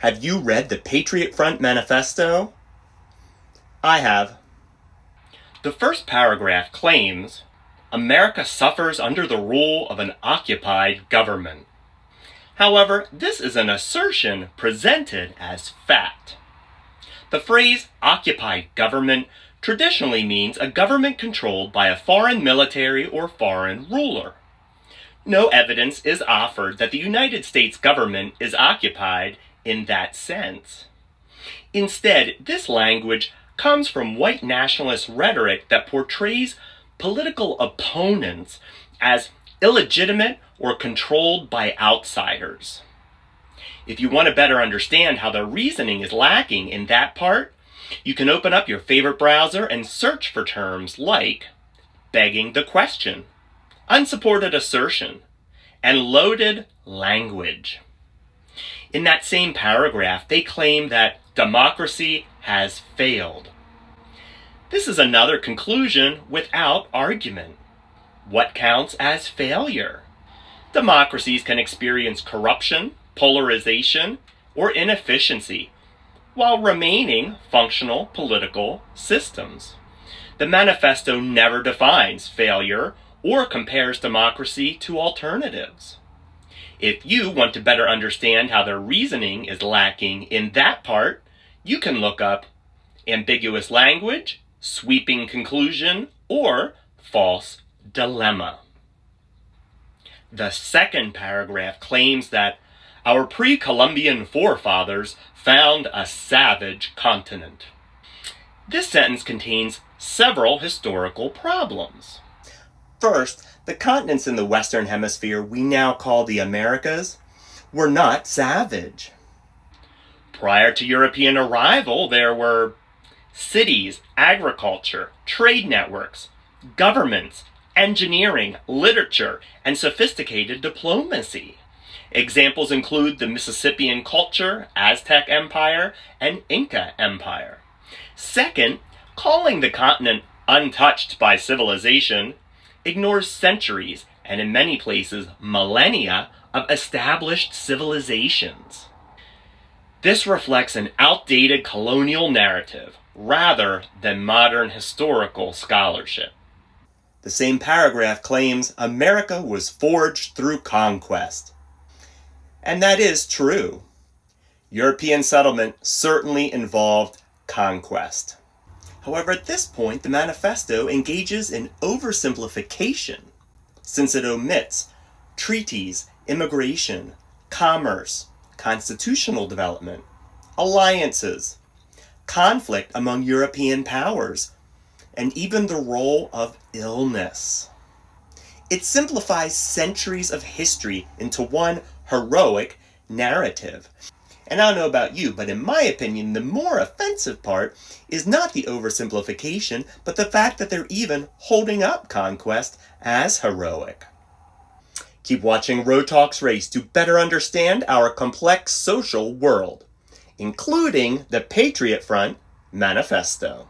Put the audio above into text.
Have you read the Patriot Front Manifesto? I have. The first paragraph claims, America suffers under the rule of an occupied government. However, this is an assertion presented as fact. The phrase occupied government traditionally means a government controlled by a foreign military or foreign ruler. No evidence is offered that the United States government is occupied in that sense. Instead, this language comes from white nationalist rhetoric that portrays political opponents as illegitimate or controlled by outsiders. If you want to better understand how the reasoning is lacking in that part, you can open up your favorite browser and search for terms like begging the question, unsupported assertion, and loaded language. In that same paragraph, they claim that democracy has failed. This is another conclusion without argument. What counts as failure? Democracies can experience corruption, polarization, or inefficiency, while remaining functional political systems. The Manifesto never defines failure or compares democracy to alternatives. If you want to better understand how the reasoning is lacking in that part, you can look up ambiguous language, sweeping conclusion, or false dilemma. The second paragraph claims that our pre-Columbian forefathers found a savage continent. This sentence contains several historical problems. First, the continents in the Western Hemisphere we now call the Americas were not savage. Prior to European arrival, there were cities, agriculture, trade networks, governments, engineering, literature, and sophisticated diplomacy. Examples include the Mississippian culture, Aztec Empire, and Inca Empire. Second, calling the continent untouched by civilization ignores centuries, and in many places millennia, of established civilizations. This reflects an outdated colonial narrative rather than modern historical scholarship. The same paragraph claims America was forged through conquest. And that is true. European settlement certainly involved conquest. However, at this point, the Manifesto engages in oversimplification, since it omits treaties, immigration, commerce, constitutional development, alliances, conflict among European powers, and even the role of illness. It simplifies centuries of history into one heroic narrative. And I don't know about you, but in my opinion, the more offensive part is not the oversimplification, but the fact that they're even holding up conquest as heroic. Keep watching Road Talks Race to better understand our complex social world, including the Patriot Front Manifesto.